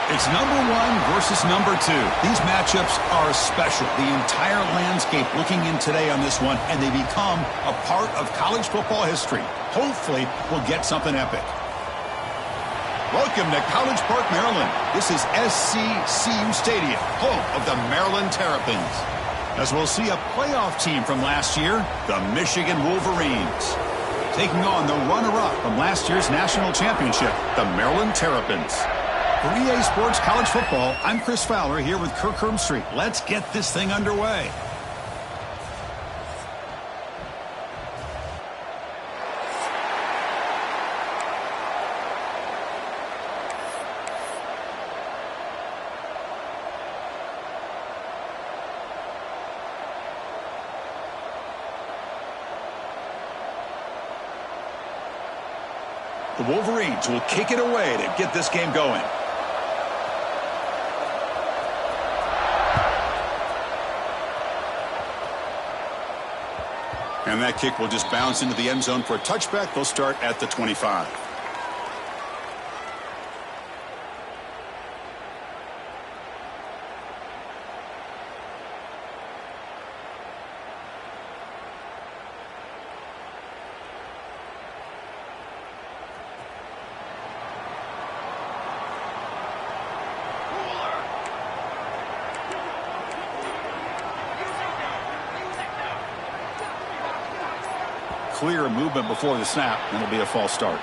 It's number 1 versus number 2. These matchups are special. The entire landscape looking in today on this one, and they become a part of college football history. Hopefully, we'll get something epic. Welcome to College Park, Maryland. This is SCCU Stadium, home of the Maryland Terrapins. As we'll see a playoff team from last year, the Michigan Wolverines, taking on the runner-up from last year's national championship, the Maryland Terrapins. For EA Sports College Football, I'm Chris Fowler here with Kirk Hermstreet. Let's get this thing underway. The Wolverines will kick it away to get this game going. And that kick will just bounce into the end zone for a touchback. They'll start at the 25. Clear movement before the snap, and it'll be a false start.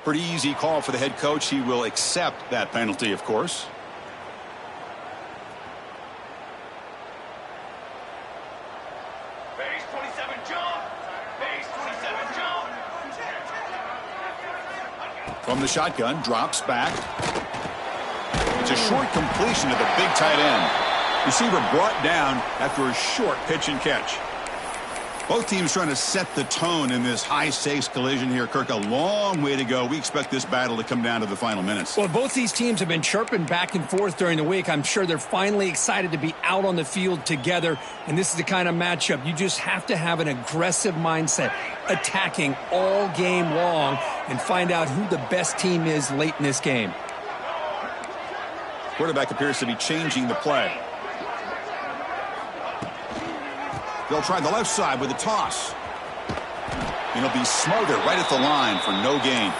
Pretty easy call for the head coach. He will accept that penalty, of course. Base 27 jump. Base 27 jump. From the shotgun, drops back. It's a short completion to the big tight end. Receiver brought down after a short pitch and catch. Both teams trying to set the tone in this high-stakes collision here. Kirk, a long way to go. We expect this battle to come down to the final minutes. Well, both these teams have been chirping back and forth during the week. I'm sure they're finally excited to be out on the field together, and this is the kind of matchup you just have to have an aggressive mindset, attacking all game long, and find out who the best team is late in this game. Quarterback appears to be changing the play. They'll try the left side with a toss. And it'll be smothered right at the line for no gain.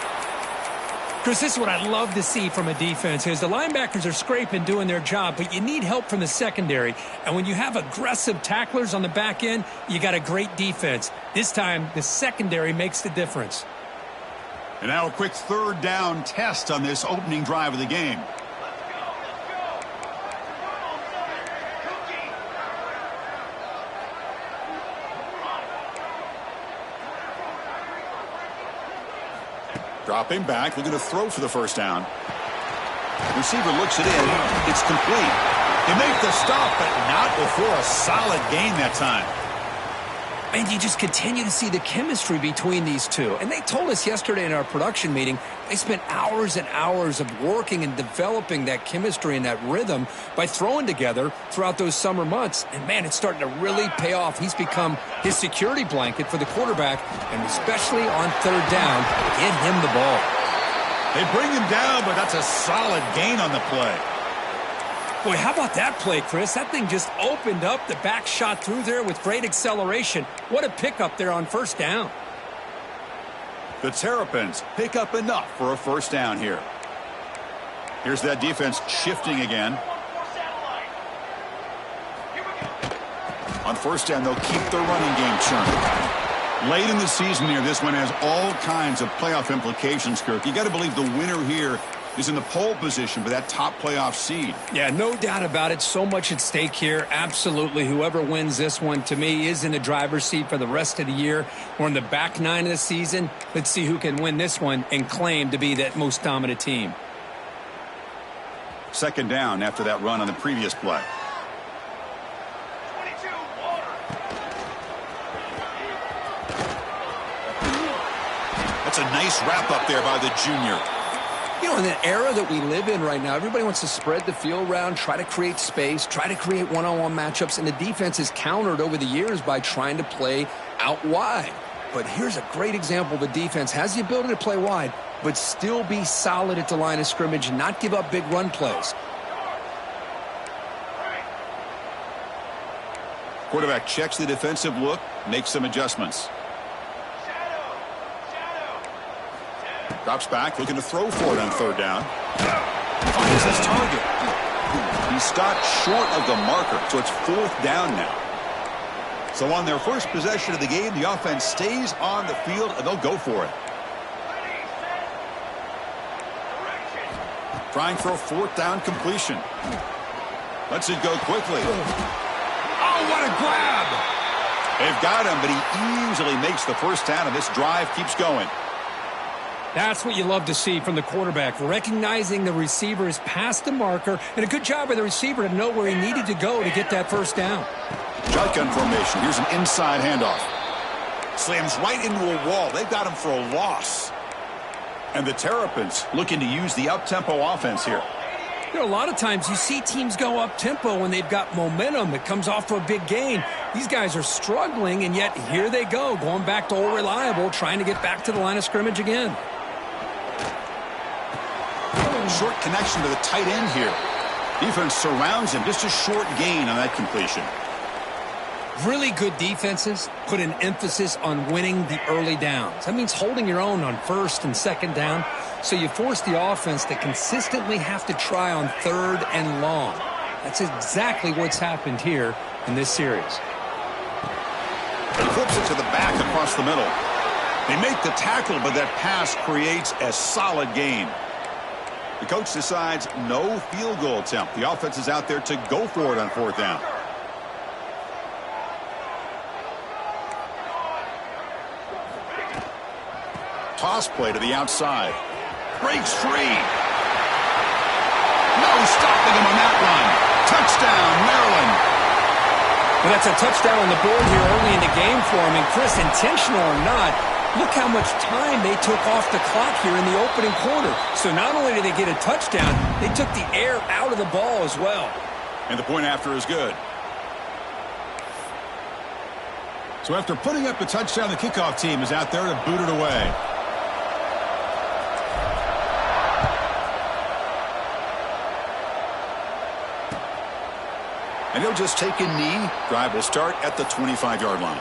Chris, this is what I love to see from a defense is the linebackers are scraping, doing their job, but you need help from the secondary. And when you have aggressive tacklers on the back end, you got a great defense. This time, the secondary makes the difference. And now a quick third down test on this opening drive of the game. Dropping back, looking to throw for the first down. Receiver looks it in. It's complete. They make the stop, but not before a solid gain that time. And you just continue to see the chemistry between these two. And they told us yesterday in our production meeting, they spent hours and hours of working and developing that chemistry and that rhythm by throwing together throughout those summer months. And, man, it's starting to really pay off. He's become his security blanket for the quarterback, and especially on third down, get him the ball. They bring him down, but that's a solid gain on the play. Boy, how about that play, Chris? That thing just opened up. The back shot through there with great acceleration. What a pickup there on first down. The Terrapins pick up enough for a first down here. Here's that defense shifting again. On first down, they'll keep their running game churning. Late in the season here, this one has all kinds of playoff implications, Kirk. You got to believe the winner here is in the pole position for that top playoff seed. Yeah, no doubt about it. So much at stake here. Absolutely. Whoever wins this one, to me, is in the driver's seat for the rest of the year. We're in the back nine of the season. Let's see who can win this one and claim to be that most dominant team. Second down after that run on the previous play. 22, water. That's a nice wrap up there by the junior. You know, in the era that we live in right now, everybody wants to spread the field around, try to create space, try to create one-on-one matchups, and the defense is countered over the years by trying to play out wide. But here's a great example. The defense has the ability to play wide, but still be solid at the line of scrimmage and not give up big run plays. Quarterback checks the defensive look, makes some adjustments. Drops back, looking to throw for it on third down. Finds his target. He stopped short of the marker, so it's fourth down now. So on their first possession of the game, the offense stays on the field, and they'll go for it. Trying for a fourth down completion. Lets it go quickly. Oh, what a grab! They've got him, but he easily makes the first down, and this drive keeps going. That's what you love to see from the quarterback, recognizing the receiver is past the marker, and a good job by the receiver to know where he needed to go to get that first down. Shotgun formation. Here's an inside handoff. Slams right into a wall. They've got him for a loss. And the Terrapins looking to use the up-tempo offense here. You know, a lot of times you see teams go up-tempo when they've got momentum that comes off for a big gain. These guys are struggling, and yet here they go, going back to old reliable, trying to get back to the line of scrimmage again. Short connection to the tight end here. Defense surrounds him. Just a short gain on that completion. Really good defenses put an emphasis on winning the early downs. That means holding your own on first and second down, so you force the offense to consistently have to try on third and long. That's exactly what's happened here in this series. He flips it to the back across the middle. They make the tackle, but that pass creates a solid gain. The coach decides no field goal attempt. The offense is out there to go for it on fourth down. Toss play to the outside. Breaks free. No stopping him on that run. Touchdown, Maryland. Well, that's a touchdown on the board here early in the game for him. And Chris, intentional or not, look how much time they took off the clock here in the opening quarter. So not only did they get a touchdown, they took the air out of the ball as well. And the point after is good. So after putting up the touchdown, the kickoff team is out there to boot it away. And he'll just take a knee. Drive will start at the 25-yard line.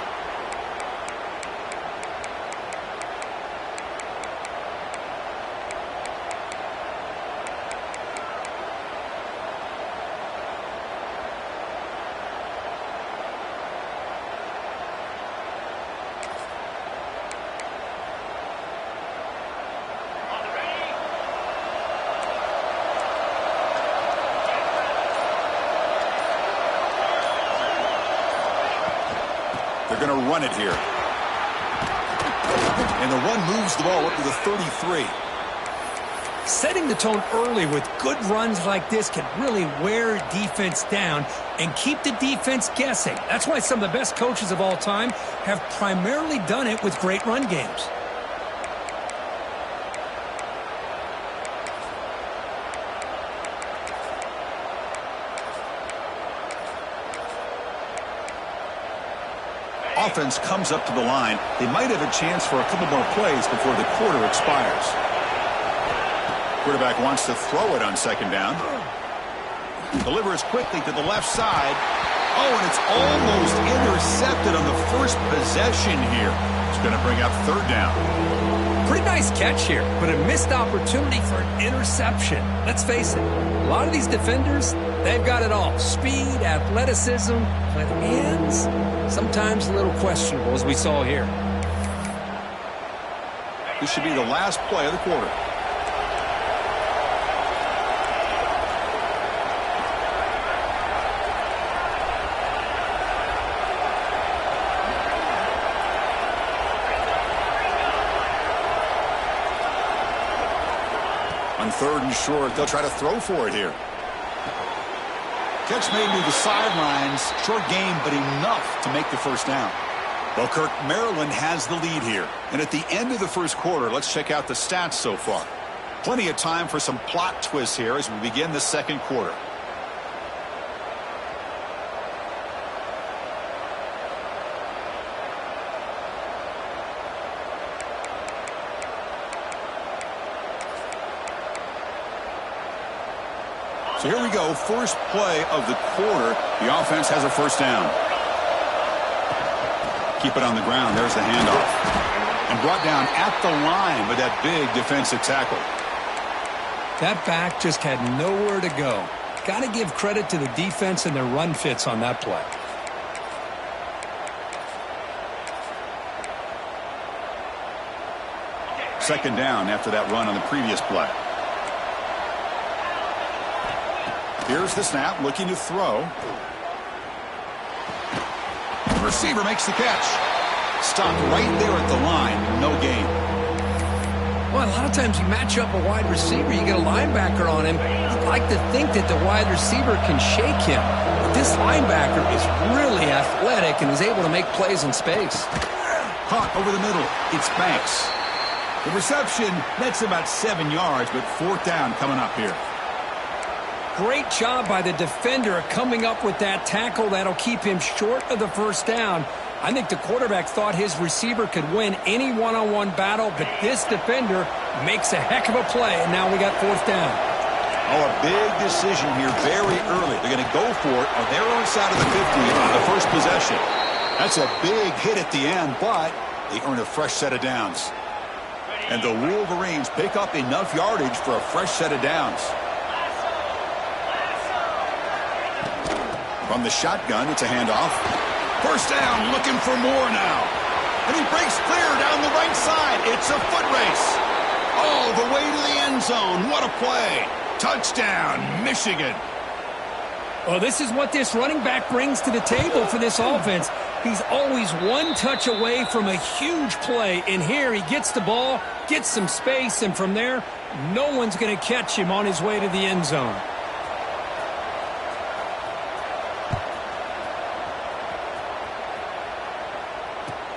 They're going to run it here. And the run moves the ball up to the 33. Setting the tone early with good runs like this can really wear defense down and keep the defense guessing. That's why some of the best coaches of all time have primarily done it with great run games. Offense comes up to the line. They might have a chance for a couple more plays before the quarter expires. Quarterback wants to throw it on second down. Delivers quickly to the left side. Oh, and it's almost intercepted on the first possession here. It's going to bring up third down. Pretty nice catch here, but a missed opportunity for an interception. Let's face it, a lot of these defenders, they've got it all. Speed, athleticism, but hands, sometimes a little questionable, as we saw here. This should be the last play of the quarter. On 3rd and short, they'll try to throw for it here. Catch made near the sidelines. Short game, but enough to make the first down. Well, Kirk, Maryland has the lead here. And at the end of the first quarter, let's check out the stats so far. Plenty of time for some plot twists here as we begin the second quarter. So here we go, first play of the quarter. The offense has a first down. Keep it on the ground. There's the handoff. And brought down at the line with that big defensive tackle. That back just had nowhere to go. Got to give credit to the defense and their run fits on that play. Second down after that run on the previous play. Here's the snap, looking to throw. The receiver makes the catch. Stopped right there at the line. No gain. Well, a lot of times you match up a wide receiver, you get a linebacker on him. You'd like to think that the wide receiver can shake him. But this linebacker is really athletic and is able to make plays in space. Caught over the middle. It's Banks. The reception, that's about 7 yards, but 4th down coming up here. Great job by the defender coming up with that tackle. That'll keep him short of the first down. I think the quarterback thought his receiver could win any one-on-one battle, but this defender makes a heck of a play, and now we got 4th down. Oh, a big decision here very early. They're going to go for it on their own side of the 50 on the first possession. That's a big hit at the end, but they earn a fresh set of downs. And the Wolverines pick up enough yardage for a fresh set of downs. From the shotgun, it's a handoff. First down, looking for more now. And he breaks clear down the right side. It's a foot race. All the way to the end zone. What a play. Touchdown, Michigan. Well, this is what this running back brings to the table for this offense. He's always one touch away from a huge play. And here he gets the ball, gets some space, and from there, no one's going to catch him on his way to the end zone.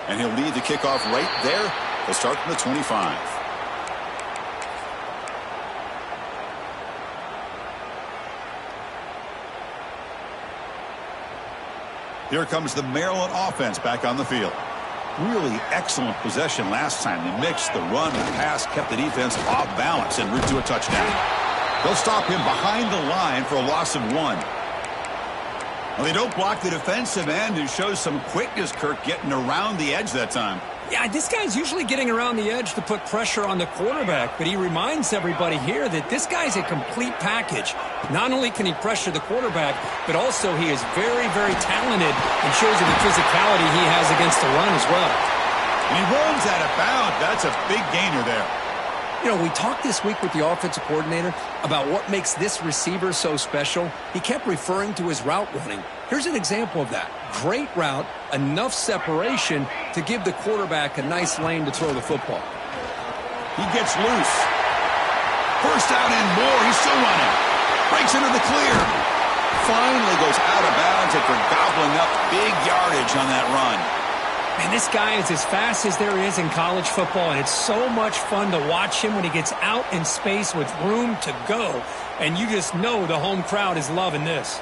And he'll lead the kickoff right there. He'll start from the 25. Here comes the Maryland offense back on the field. Really excellent possession last time. They mixed the run and the pass, kept the defense off balance en route to a touchdown. They'll stop him behind the line for a loss of 1. Well, they don't block the defensive end and shows some quickness, Kirk, getting around the edge that time. Yeah, this guy's usually getting around the edge to put pressure on the quarterback, but he reminds everybody here that this guy's a complete package. Not only can he pressure the quarterback, but also he is very, very talented and shows you the physicality he has against the run as well. And he runs out of bounds. That's a big gainer there. You know, we talked this week with the offensive coordinator about what makes this receiver so special. He kept referring to his route running. Here's an example of that. Great route, enough separation to give the quarterback a nice lane to throw the football. He gets loose. First down and more. He's still running. Breaks into the clear. Finally goes out of bounds after gobbling up big yardage on that run. Man, this guy is as fast as there is in college football, and it's so much fun to watch him when he gets out in space with room to go. And you just know the home crowd is loving this.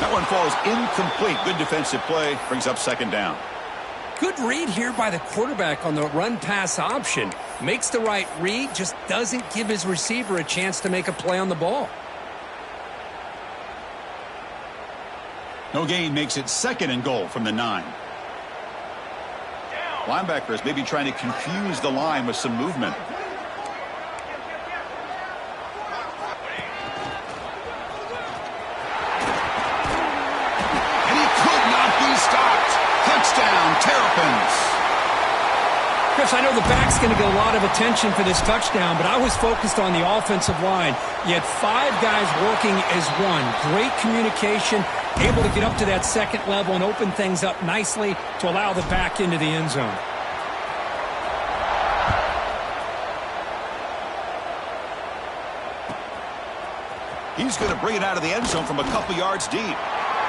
That one falls incomplete. Good defensive play. Brings up second down. Good read here by the quarterback on the run-pass option. Makes the right read, just doesn't give his receiver a chance to make a play on the ball. No gain makes it second and goal from the 9. Linebackers maybe trying to confuse the line with some movement. And he could not be stopped. Touchdown, Terrapins. Chris, I know the back's going to get a lot of attention for this touchdown, but I was focused on the offensive line. You had 5 guys working as one. Great communication, able to get up to that second level and open things up nicely to allow the back into the end zone. He's going to bring it out of the end zone from a couple yards deep.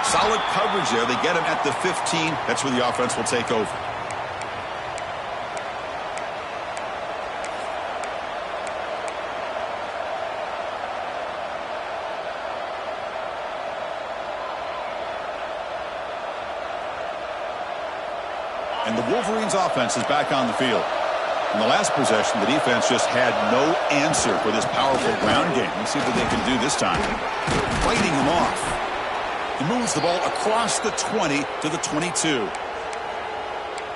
Solid coverage there. They get him at the 15. That's where the offense will take over. And the Wolverines' offense is back on the field. In the last possession, the defense just had no answer for this powerful ground game. Let's see what they can do this time. Fighting him off. He moves the ball across the 20 to the 22.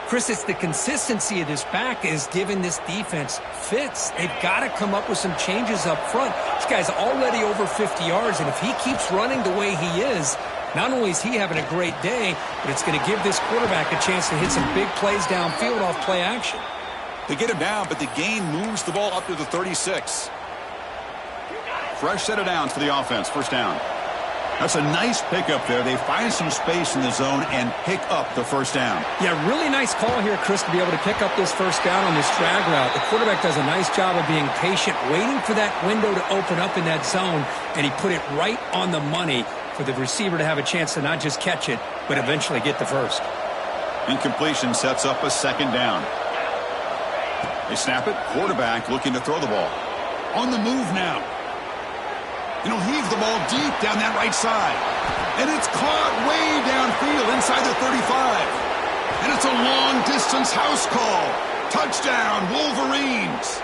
Chris, it's the consistency of this back is giving this defense fits. They've got to come up with some changes up front. This guy's already over 50 yards, and if he keeps running the way he is, not only is he having a great day, but it's going to give this quarterback a chance to hit some big plays downfield off play action. They get him down, but the gain moves the ball up to the 36. Fresh set of downs for the offense. First down. That's a nice pickup there. They find some space in the zone and pick up the first down. Yeah, really nice call here, Chris, to be able to pick up this first down on this drag route. The quarterback does a nice job of being patient, waiting for that window to open up in that zone, and he put it right on the money for the receiver to have a chance to not just catch it, but eventually get the first. Incompletion sets up a second down. They snap it. Quarterback looking to throw the ball. On the move now. And he'll heave the ball deep down that right side. And it's caught way downfield inside the 35. And it's a long-distance house call. Touchdown, Wolverines.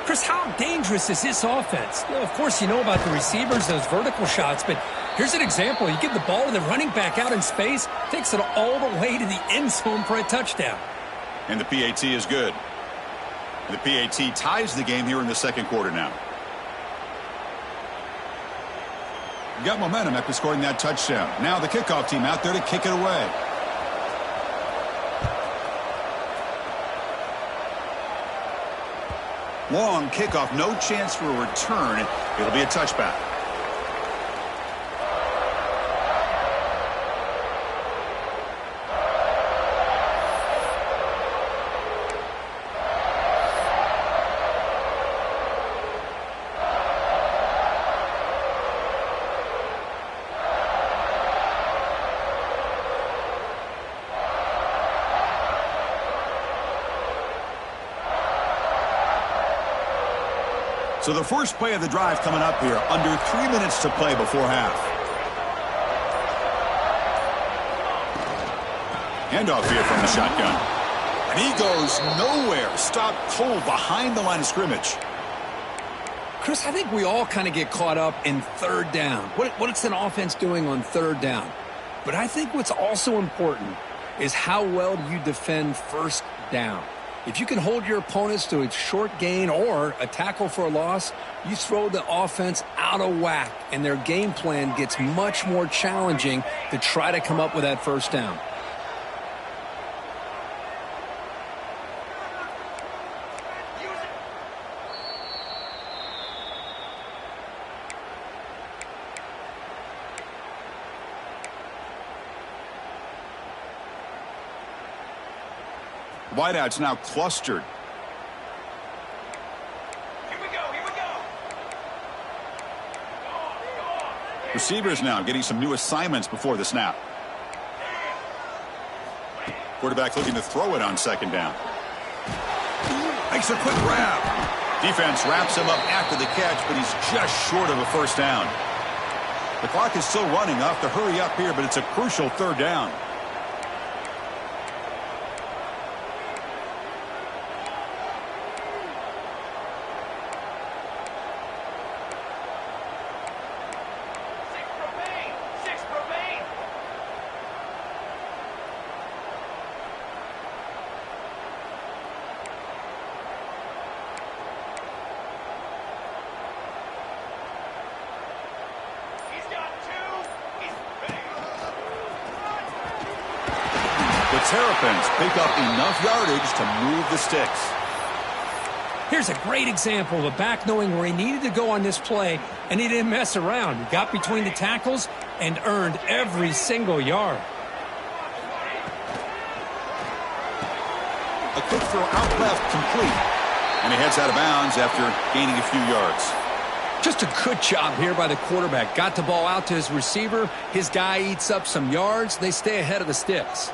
Chris, how dangerous is this offense? Of course, you know about the receivers, those vertical shots, but here's an example. You give the ball to the running back out in space, takes it all the way to the end zone for a touchdown. And the PAT is good. The PAT ties the game here in the second quarter now. Got momentum after scoring that touchdown. Now the kickoff team out there to kick it away. Long kickoff, no chance for a return. It'll be a touchback. So the first play of the drive coming up here, under 3 minutes to play before half. Handoff here from the shotgun. And he goes nowhere. Stopped cold behind the line of scrimmage. Chris, I think we all kind of get caught up in third down. What's an offense doing on third down? But I think what's also important is how well do you defend first down. If you can hold your opponents to a short gain or a tackle for a loss, you throw the offense out of whack, and their game plan gets much more challenging to try to come up with that first down. Wideouts now clustered. Here we go. Receivers now getting some new assignments before the snap. Quarterback looking to throw it on second down. Makes a quick grab. Defense wraps him up after the catch, but he's just short of a first down. The clock is still running. Off to hurry up here, but it's a crucial third down. Terrapins pick up enough yardage to move the sticks. Here's a great example of a back knowing where he needed to go on this play, and he didn't mess around. He got between the tackles and earned every single yard. A quick throw out left, complete. And he heads out of bounds after gaining a few yards. Just a good job here by the quarterback. Got the ball out to his receiver. His guy eats up some yards. They stay ahead of the sticks.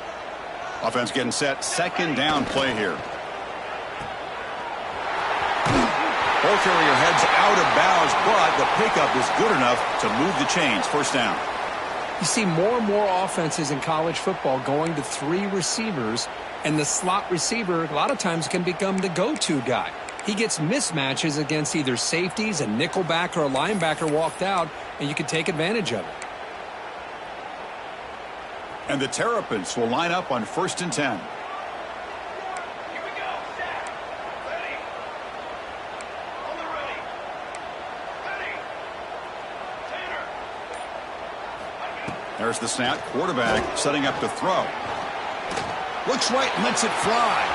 Offense getting set. Second down play here. Ball carrier heads out of bounds, but the pickup is good enough to move the chains. First down. You see more and more offenses in college football going to 3 receivers, and the slot receiver a lot of times can become the go-to guy. He gets mismatches against either safeties, a nickelback, or a linebacker walked out, and you can take advantage of it. And the Terrapins will line up on 1st and 10. Here we go. Set. Ready. On the ready. Ready. Tanner. There's the snap. Quarterback setting up to throw. Looks right, lets it fly.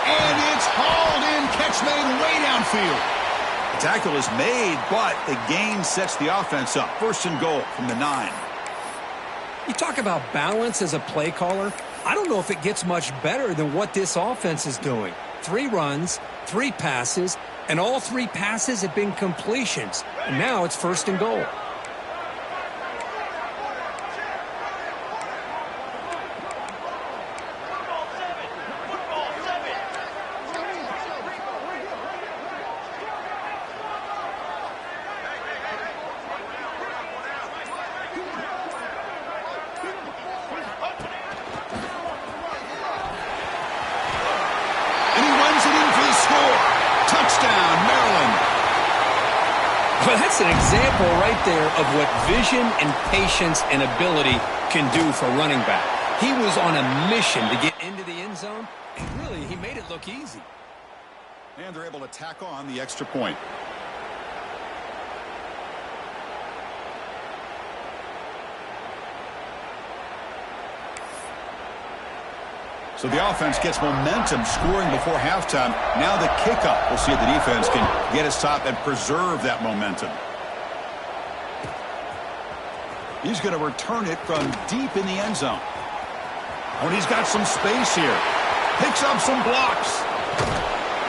And it's hauled in. Catch made way downfield. The tackle is made, but the gain sets the offense up. 1st and goal from the 9. You talk about balance as a play caller. I don't know if it gets much better than what this offense is doing. 3 runs, 3 passes, and all 3 passes have been completions. And now it's 1st and goal. Well, that's an example right there of what vision and patience and ability can do for running back. He was on a mission to get into the end zone, and really, he made it look easy. And they're able to tack on the extra point. So the offense gets momentum, scoring before halftime. Now the kickoff. We'll see if the defense can get his top and preserve that momentum. He's going to return it from deep in the end zone. Oh, and he's got some space here. Picks up some blocks.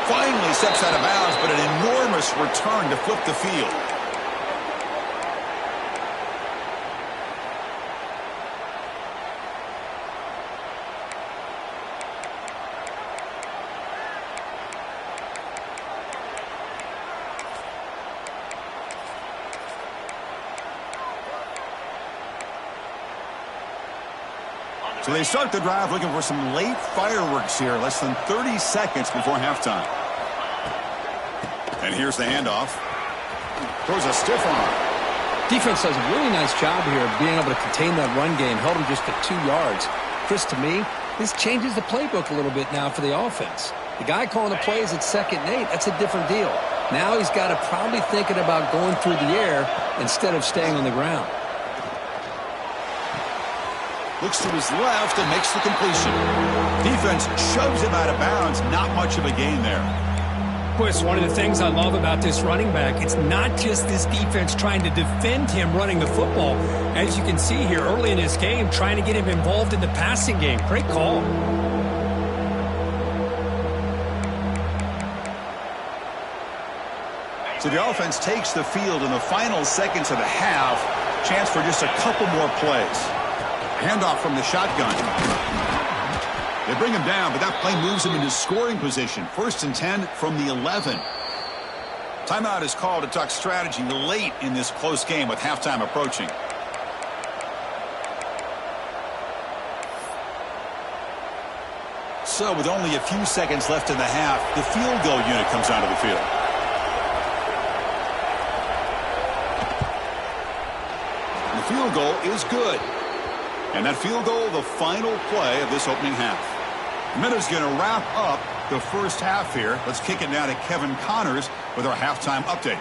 Finally steps out of bounds, but an enormous return to flip the field. So they start the drive looking for some late fireworks here, less than 30 seconds before halftime. And here's the handoff. Throws a stiff arm. Defense does a really nice job here of being able to contain that run game, held him just to 2 yards. Chris, to me, this changes the playbook a little bit now for the offense. The guy calling the plays at 2nd and 8, that's a different deal. Now he's got to probably thinking about going through the air instead of staying on the ground. Looks to his left and makes the completion. Defense shoves him out of bounds. Not much of a gain there. Boy, it's one of the things I love about this running back. It's not just this defense trying to defend him running the football. As you can see here early in his game, trying to get him involved in the passing game. Great call. So the offense takes the field in the final seconds of the half. Chance for just a couple more plays. Handoff from the shotgun. They bring him down, but that play moves him into scoring position. 1st and 10 from the 11. Timeout is called to talk strategy late in this close game with halftime approaching. So with only a few seconds left in the half, the field goal unit comes onto the field. The field goal is good. And that field goal, the final play of this opening half. Minuta's going to wrap up the first half here. Let's kick it down to Kevin Connors with our halftime update.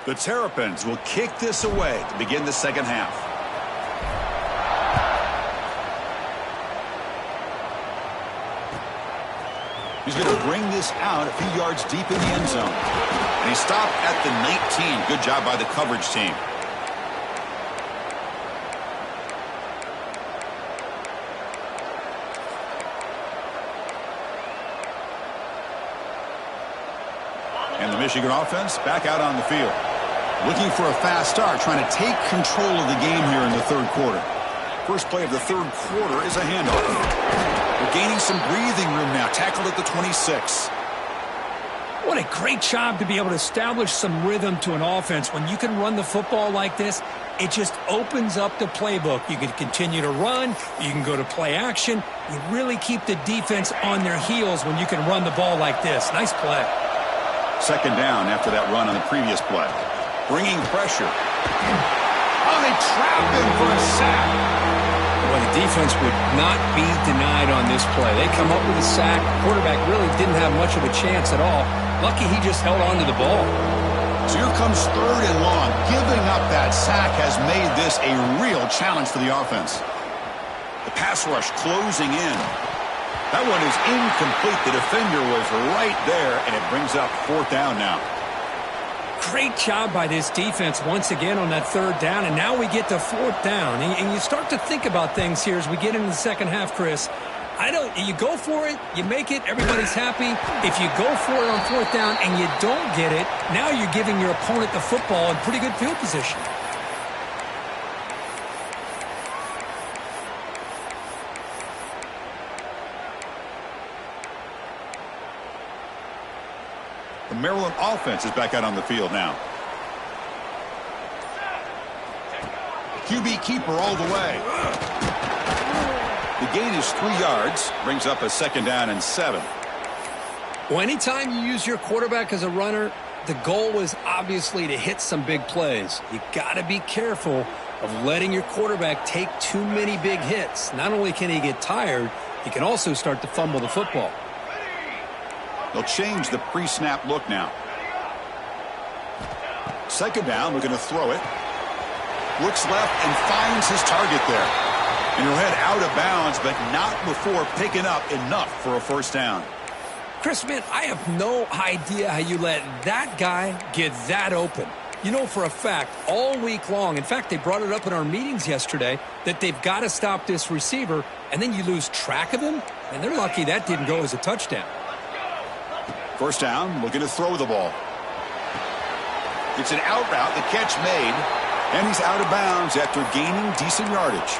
The Terrapins will kick this away to begin the second half. He's going to bring this out a few yards deep in the end zone. And he stopped at the 19. Good job by the coverage team. And the Michigan offense back out on the field. Looking for a fast start, trying to take control of the game here in the third quarter. First play of the third quarter is a handoff. We're gaining some breathing room now. Tackled at the 26. What a great job to be able to establish some rhythm to an offense. When you can run the football like this, it just opens up the playbook. You can continue to run. You can go to play action. You really keep the defense on their heels when you can run the ball like this. Nice play. Second down after that run on the previous play. Bringing pressure. Oh, they trap him for a sack. Well, the defense would not be denied on this play. They come up with a sack. Quarterback really didn't have much of a chance at all. Lucky he just held on to the ball. So here comes third and long. Giving up that sack has made this a real challenge for the offense. The pass rush closing in. That one is incomplete. The defender was right there, and it brings up fourth down now. Great job by this defense once again on that third down, and now we get to fourth down. And you start to think about things here as we get into the second half, Chris. You go for it, you make it, everybody's happy. If you go for it on fourth down and you don't get it, now you're giving your opponent the football in pretty good field position. The Maryland offense is back out on the field now. QB keeper all the way. The gain is 3 yards. Brings up a second down and 7. Well, anytime you use your quarterback as a runner, the goal is obviously to hit some big plays. You got to be careful of letting your quarterback take too many big hits. Not only can he get tired, he can also start to fumble the football. They'll change the pre-snap look now. Second down, we're going to throw it. Looks left and finds his target there. And he'll head out of bounds, but not before picking up enough for a first down. Chris, man, I have no idea how you let that guy get that open. You know for a fact, all week long, in fact, they brought it up in our meetings yesterday, that they've got to stop this receiver, and then you lose track of him, and they're lucky that didn't go as a touchdown. First down, looking to throw the ball. It's an out route, the catch made, and he's out of bounds after gaining decent yardage.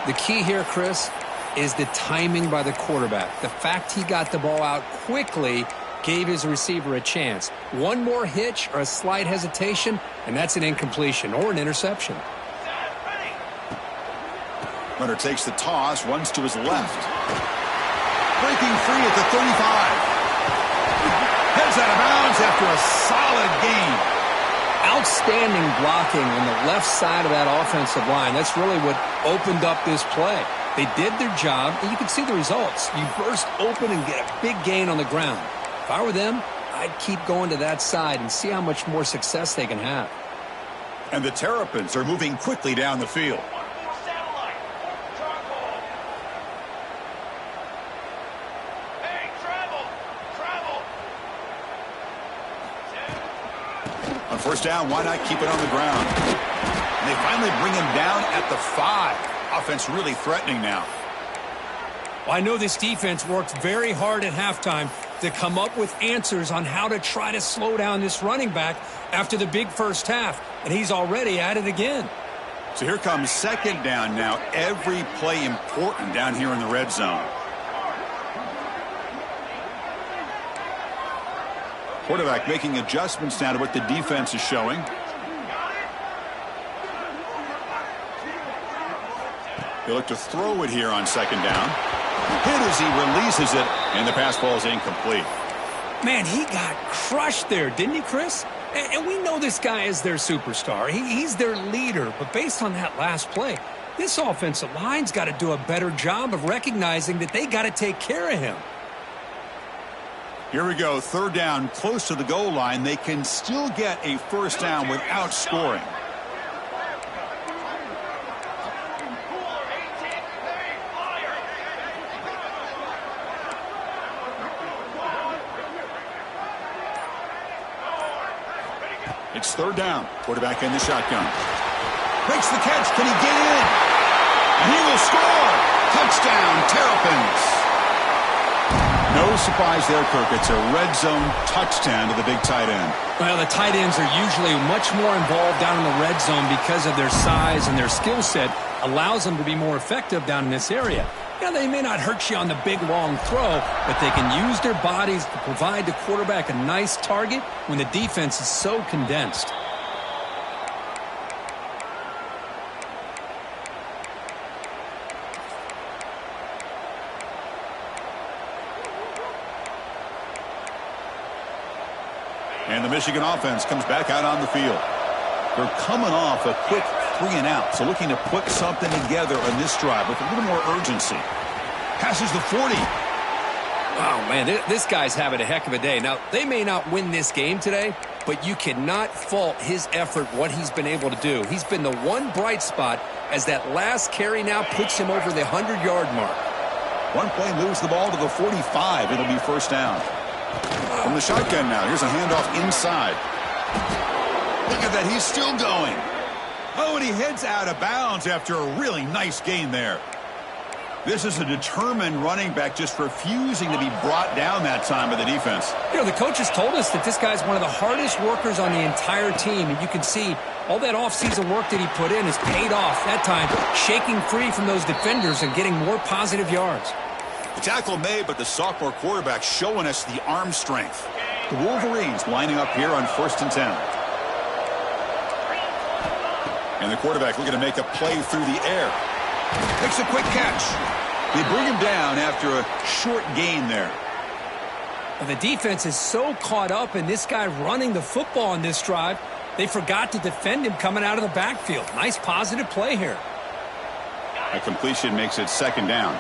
The key here, Chris, is the timing by the quarterback. The fact he got the ball out quickly gave his receiver a chance. One more hitch or a slight hesitation, and that's an incompletion or an interception. Runner takes the toss, runs to his left. Breaking free at the 35. Heads out of bounds after a solid gain. Outstanding blocking on the left side of that offensive line. That's really what opened up this play. They did their job, and you can see the results. You burst open and get a big gain on the ground. If I were them, I'd keep going to that side and see how much more success they can have. And the Terrapins are moving quickly down the field. On first down, why not keep it on the ground? And they finally bring him down at the 5. Offense really threatening now. Well, I know this defense worked very hard at halftime to come up with answers on how to try to slow down this running back after the big first half, and he's already at it again. So here comes second down now. Every play important down here in the red zone. Quarterback making adjustments now to what the defense is showing. He'll look to throw it here on second down. Hit as he releases it, and the pass ball is incomplete. Man, he got crushed there, didn't he, Chris? And we know this guy is their superstar. He's their leader. But based on that last play, this offensive line's got to do a better job of recognizing that they got to take care of him. Here we go, third down, close to the goal line. They can still get a first down without scoring. It's third down. Quarterback in the shotgun. Makes the catch. Can he get in? And he will score. Touchdown, Terrapins. No surprise there, Kirk. It's a red zone touchdown to the big tight end. Well, the tight ends are usually much more involved down in the red zone because of their size, and their skill set allows them to be more effective down in this area. Yeah, they may not hurt you on the big, long throw, but they can use their bodies to provide the quarterback a nice target when the defense is so condensed. And the Michigan offense comes back out on the field. They're coming off a quick 3-and-out, so looking to put something together on this drive with a little more urgency. Passes the 40. Oh, man, this guy's having a heck of a day. Now, they may not win this game today, but you cannot fault his effort, what he's been able to do. He's been the one bright spot as that last carry now puts him over the 100-yard mark. One play moves the ball to the 45. It'll be first down. From the shotgun now, here's a handoff inside. Look at that, he's still going. Oh, and he heads out of bounds after a really nice gain there. This is a determined running back just refusing to be brought down that time by the defense. You know, the coaches told us that this guy's one of the hardest workers on the entire team, and you can see all that offseason work that he put in has paid off. That time, shaking free from those defenders and getting more positive yards. The tackle made, but the sophomore quarterback showing us the arm strength. The Wolverines lining up here on 1st and 10. And the quarterback looking to make a play through the air. Makes a quick catch. They bring him down after a short gain there. Well, the defense is so caught up in this guy running the football on this drive, they forgot to defend him coming out of the backfield. Nice positive play here. A completion makes it second down.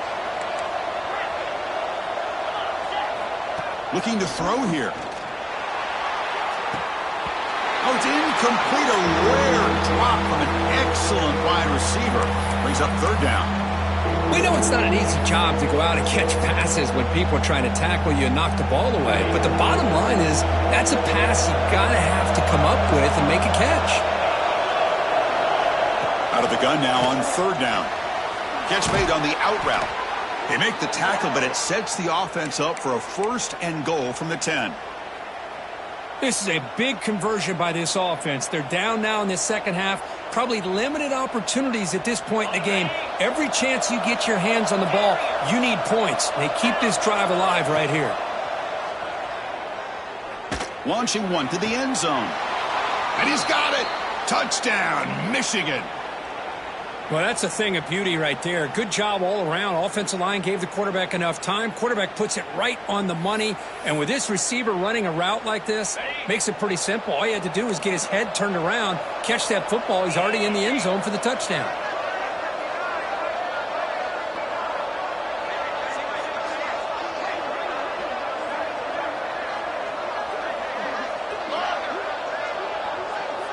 Looking to throw here. Oh, it's incomplete. A rare drop from an excellent wide receiver. Brings up third down. We know it's not an easy job to go out and catch passes when people are trying to tackle you and knock the ball away. But the bottom line is that's a pass you got to have to come up with and make a catch. Out of the gun now on third down. Catch made on the out route. They make the tackle, but it sets the offense up for a first and goal from the 10. This is a big conversion by this offense. They're down now in the second half. Probably limited opportunities at this point in the game. Every chance you get your hands on the ball, you need points. They keep this drive alive right here. Launching one to the end zone. And he's got it. Touchdown, Michigan. Well, that's a thing of beauty right there. Good job all around. Offensive line gave the quarterback enough time. Quarterback puts it right on the money. And with this receiver running a route like this, makes it pretty simple. All you had to do was get his head turned around, catch that football. He's already in the end zone for the touchdown.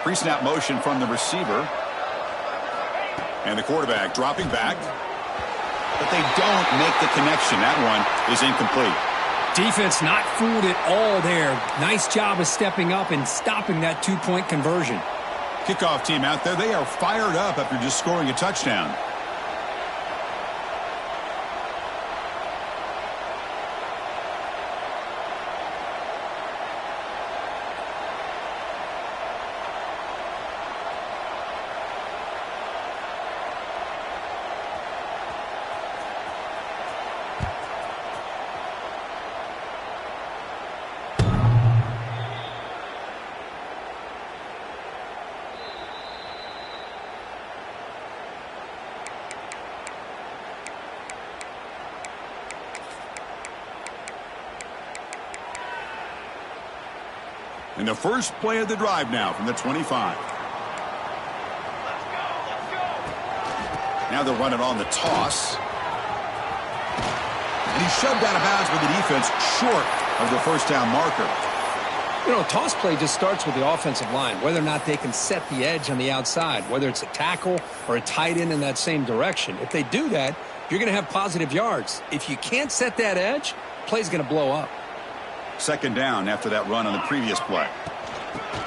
Pre-snap motion from the receiver. And the quarterback dropping back. But they don't make the connection. That one is incomplete. Defense not fooled at all there. Nice job of stepping up and stopping that two-point conversion. Kickoff team out there. They are fired up after just scoring a touchdown. And the first play of the drive now from the 25. Now they'll run it on the toss. And he's shoved out of bounds with the defense short of the first down marker. You know, toss play just starts with the offensive line, whether or not they can set the edge on the outside, whether it's a tackle or a tight end in that same direction. If they do that, you're going to have positive yards. If you can't set that edge, play's going to blow up. Second down after that run on the previous play.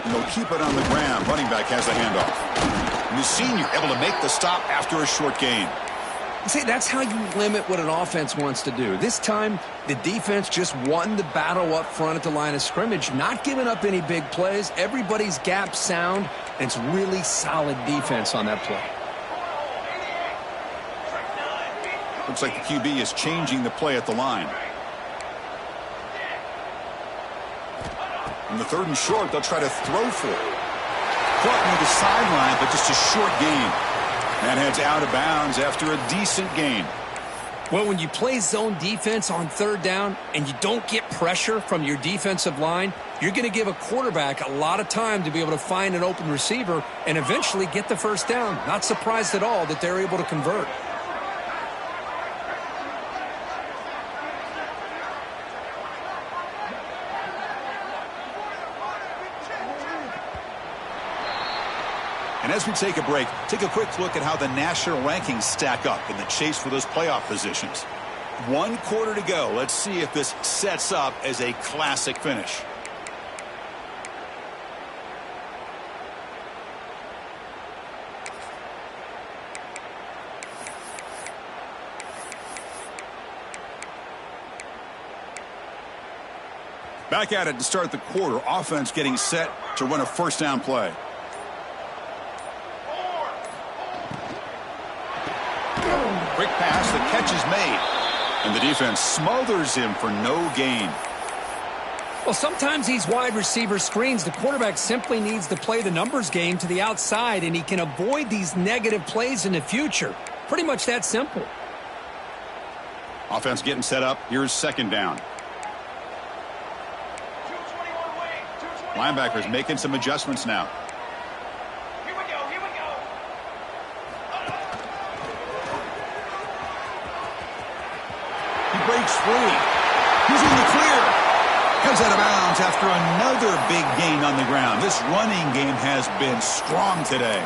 And they'll keep it on the ground. Running back has the handoff. And the senior able to make the stop after a short gain. See, that's how you limit what an offense wants to do. This time, the defense just won the battle up front at the line of scrimmage, not giving up any big plays. Everybody's gap sound, and it's really solid defense on that play. Looks like the QB is changing the play at the line. On the third and short, they'll try to throw for it. Caught near the sideline, but just a short gain. That heads out of bounds after a decent gain. Well, when you play zone defense on third down and you don't get pressure from your defensive line, you're going to give a quarterback a lot of time to be able to find an open receiver and eventually get the first down. Not surprised at all that they're able to convert. And as we take a break, take a quick look at how the national rankings stack up in the chase for those playoff positions. 1 quarter to go. Let's see if this sets up as a classic finish. Back at it to start the quarter. Offense getting set to run a first down play. Quick pass, the catch is made. And the defense smothers him for no gain. Well, sometimes these wide receiver screens, the quarterback simply needs to play the numbers game to the outside, and he can avoid these negative plays in the future. Pretty much that simple. Offense getting set up. Here's second down. Linebackers making some adjustments now. Breaks free. He's in the clear. Heads out of bounds after another big gain on the ground. This running game has been strong today.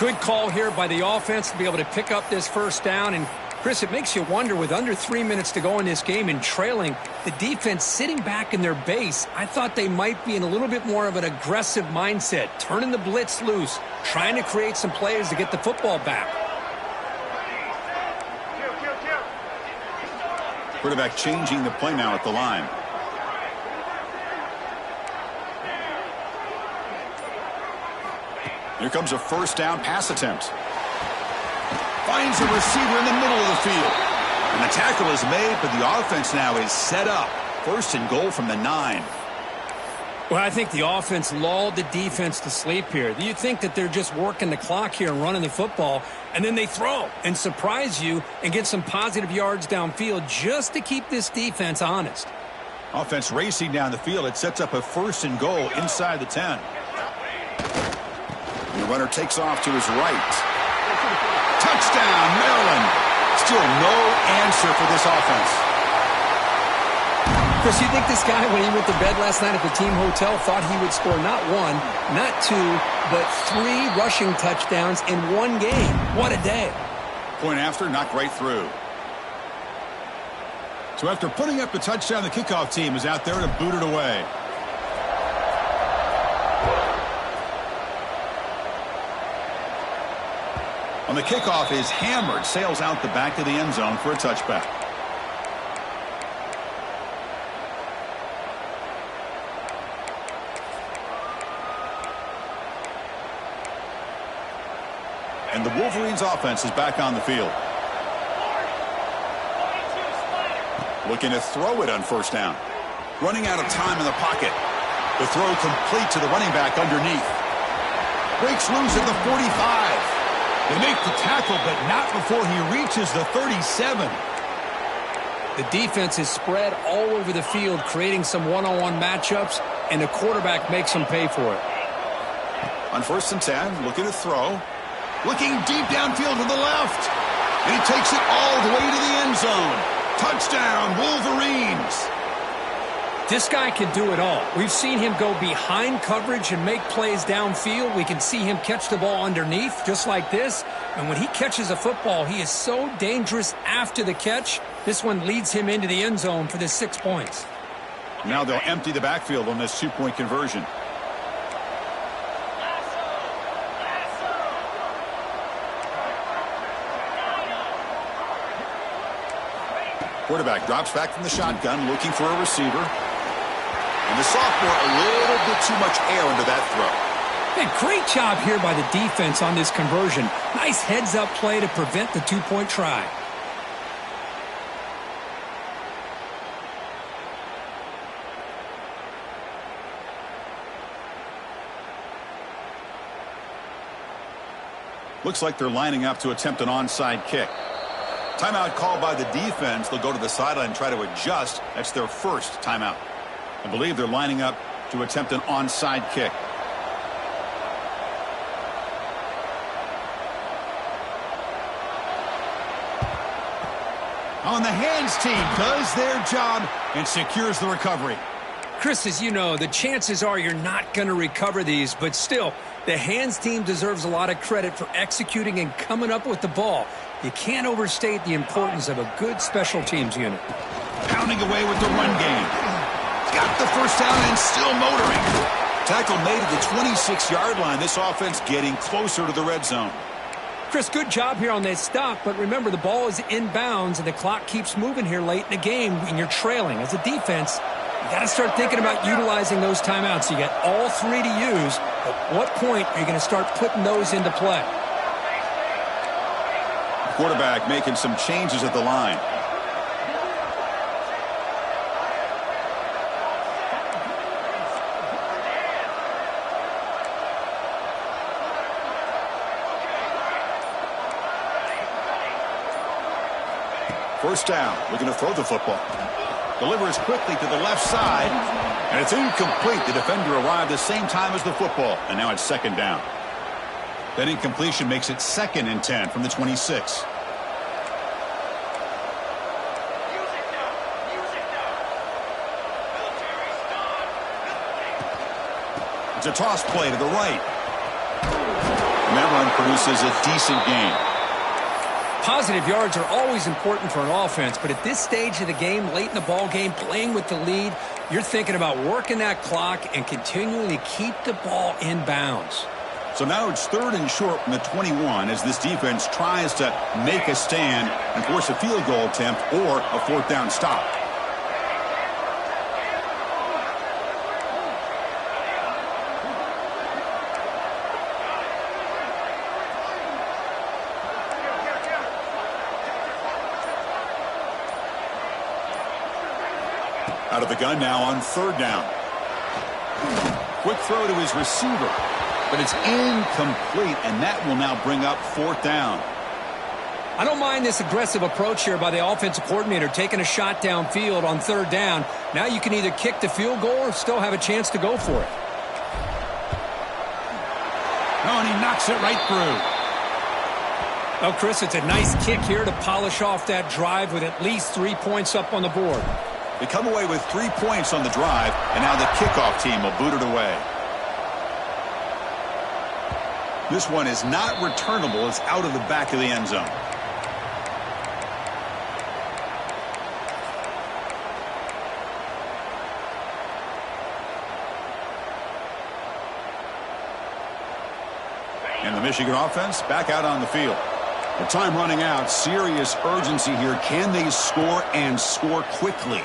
Good call here by the offense to be able to pick up this first down. And, Chris, it makes you wonder, with under 3 minutes to go in this game and trailing, the defense sitting back in their base, I thought they might be in a little bit more of an aggressive mindset, turning the blitz loose, trying to create some plays to get the football back. Quarterback changing the play now at the line. Here comes a first down pass attempt. Finds a receiver in the middle of the field. And the tackle is made, but the offense now is set up. First and goal from the 9. Well, I think the offense lulled the defense to sleep here. You think that they're just working the clock here and running the football, and then they throw and surprise you and get some positive yards downfield just to keep this defense honest. Offense racing down the field. It sets up a first and goal inside the 10. And the runner takes off to his right. Touchdown, Maryland. Still no answer for this offense. Chris, you think this guy, when he went to bed last night at the team hotel, thought he would score not 1, not 2, but 3 rushing touchdowns in 1 game? What a day. Point after, knocked right through. So after putting up the touchdown, the kickoff team is out there to boot it away. On the kickoff is hammered, sails out the back of the end zone for a touchback. And the Wolverines offense is back on the field. Looking to throw it on first down. Running out of time in the pocket. The throw complete to the running back underneath. Breaks loose at the 45. They make the tackle, but not before he reaches the 37. The defense is spread all over the field, creating some one-on-one matchups, and the quarterback makes them pay for it. On first and 10, looking to throw. Looking deep downfield to the left. And he takes it all the way to the end zone. Touchdown, Wolverines. This guy can do it all. We've seen him go behind coverage and make plays downfield. We can see him catch the ball underneath just like this. And when he catches a football, he is so dangerous after the catch. This one leads him into the end zone for the 6 points. Now they'll empty the backfield on this two-point conversion. Quarterback drops back from the shotgun, looking for a receiver. And the sophomore, a little bit too much air under that throw. Hey, great job here by the defense on this conversion. Nice heads-up play to prevent the two-point try. Looks like they're lining up to attempt an onside kick. Timeout called by the defense. They'll go to the sideline and try to adjust. That's their first timeout. I believe they're lining up to attempt an onside kick. On the hands team does their job and secures the recovery. Chris, as you know, the chances are you're not going to recover these, but still, the hands team deserves a lot of credit for executing and coming up with the ball. You can't overstate the importance of a good special teams unit. Pounding away with the run game. Got the first down and still motoring. Tackle made at the 26-yard line. This offense getting closer to the red zone. Chris, good job here on that stop, but remember the ball is inbounds and the clock keeps moving here late in the game and you're trailing. As a defense, you got to start thinking about utilizing those timeouts. You got all three to use. At what point are you going to start putting those into play? Quarterback making some changes at the line. First down, looking to throw the football. Delivers quickly to the left side, and it's incomplete. The defender arrived the same time as the football, and now it's second down. That incompletion makes it 2nd and 10 from the 26. It's a toss play to the right. And that run produces a decent gain. Positive yards are always important for an offense, but at this stage of the game, late in the ball game, playing with the lead, you're thinking about working that clock and continuing to keep the ball in bounds. So now it's 3rd and short from the 21 as this defense tries to make a stand and force a field goal attempt or a 4th down stop. Out of the gun now on 3rd down. Quick throw to his receiver, but it's incomplete, and that will now bring up 4th down. I don't mind this aggressive approach here by the offensive coordinator, taking a shot downfield on 3rd down. Now you can either kick the field goal or still have a chance to go for it. Oh, and he knocks it right through. Well, Chris, it's a nice kick here to polish off that drive with at least 3 points up on the board. They come away with 3 points on the drive, and now the kickoff team will boot it away. This one is not returnable. It's out of the back of the end zone. And the Michigan offense back out on the field. The time running out. Serious urgency here. Can they score and score quickly?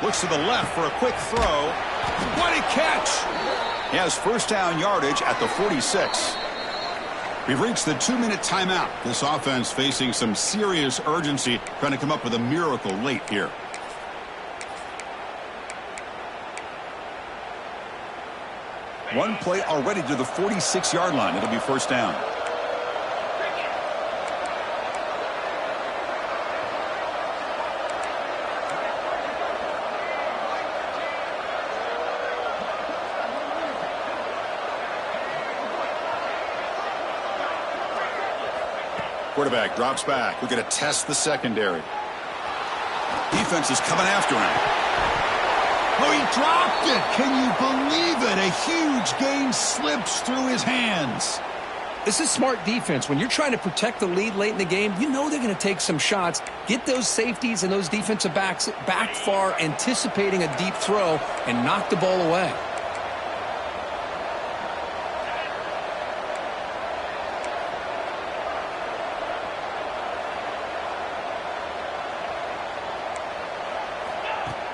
Looks to the left for a quick throw. What a catch! He has first down yardage at the 46. We've reached the 2-minute timeout. This offense facing some serious urgency, trying to come up with a miracle late here. One play already to the 46-yard line. It'll be first down. Quarterback drops back. We're going to test the secondary. Defense is coming after him. Oh, he dropped it. Can you believe it? A huge gain slips through his hands. This is smart defense. When you're trying to protect the lead late in the game, you know they're going to take some shots, get those safeties and those defensive backs back far, anticipating a deep throw, and knock the ball away.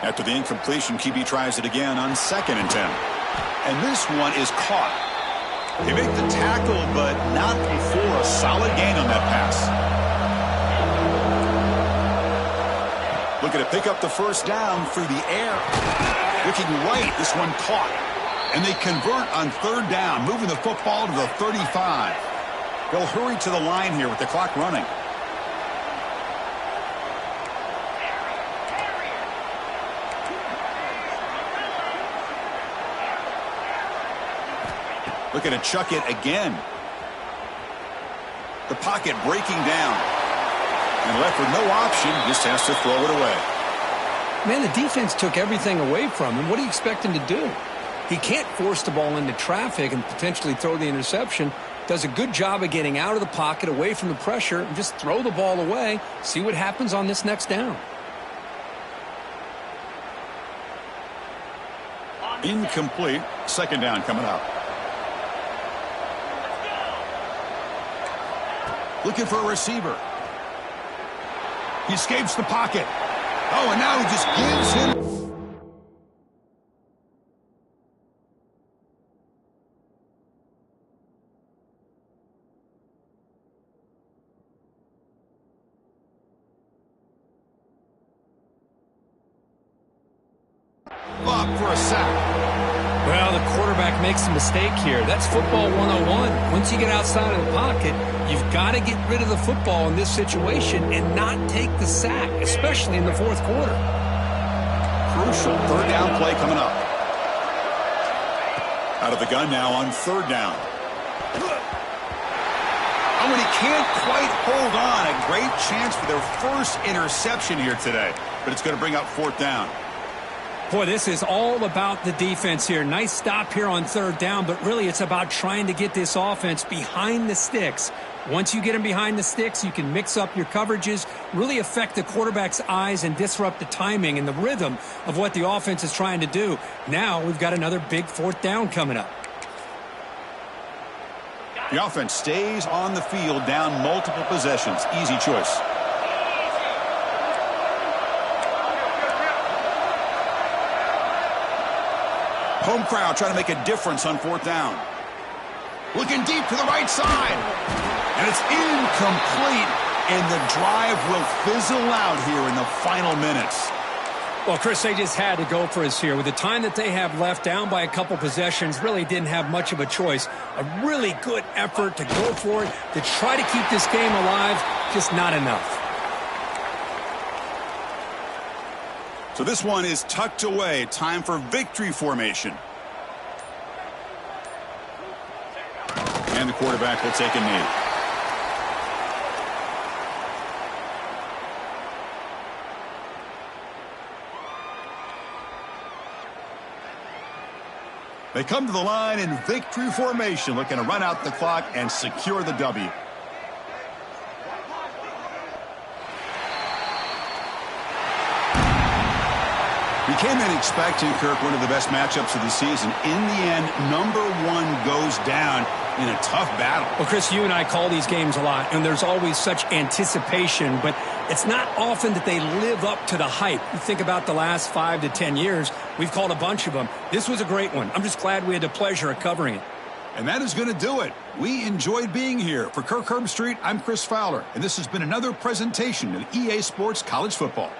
After the incompletion, QB tries it again on 2nd and 10. And this one is caught. They make the tackle, but not before a solid gain on that pass. Looking to pick up the first down through the air. Looking right, this one caught. And they convert on 3rd down, moving the football to the 35. They'll hurry to the line here with the clock running. Looking to chuck it again. The pocket breaking down. And left with no option, just has to throw it away. Man, the defense took everything away from him. What do you expect him to do? He can't force the ball into traffic and potentially throw the interception. Does a good job of getting out of the pocket, away from the pressure, and just throw the ball away. See what happens on this next down. Incomplete. 2nd down coming up. Looking for a receiver. He escapes the pocket. Oh, and now he just gives him... up for a sack. Well, the quarterback makes a mistake here. That's football 101. Once you get outside of the pocket, you've got to get rid of the football in this situation and not take the sack, especially in the 4th quarter. Crucial 3rd down play coming up. Out of the gun now on 3rd down. Oh, and he can't quite hold on. A great chance for their first interception here today. But it's going to bring up 4th down. Boy, this is all about the defense here. Nice stop here on 3rd down, but really it's about trying to get this offense behind the sticks. Once you get them behind the sticks, you can mix up your coverages, really affect the quarterback's eyes and disrupt the timing and the rhythm of what the offense is trying to do. Now we've got another big 4th down coming up. The offense stays on the field, down multiple possessions. Easy choice. Home crowd trying to make a difference on 4th down. Looking deep to the right side. And it's incomplete. And the drive will fizzle out here in the final minutes. Well, Chris, they just had to go for us here. With the time that they have left, down by a couple possessions, really didn't have much of a choice. A really good effort to go for it, to try to keep this game alive, just not enough. So this one is tucked away. Time for victory formation. And the quarterback will take a knee. They come to the line in victory formation, looking to run out the clock and secure the W. We came in expecting, Kirk, one of the best matchups of the season. In the end, #1 goes down in a tough battle. Well, Chris, you and I call these games a lot, and there's always such anticipation, but it's not often that they live up to the hype. You think about the last 5 to 10 years, we've called a bunch of them. This was a great one. I'm just glad we had the pleasure of covering it. And that is going to do it. We enjoyed being here. For Kirk Herbstreit, I'm Chris Fowler, and this has been another presentation of EA Sports College Football.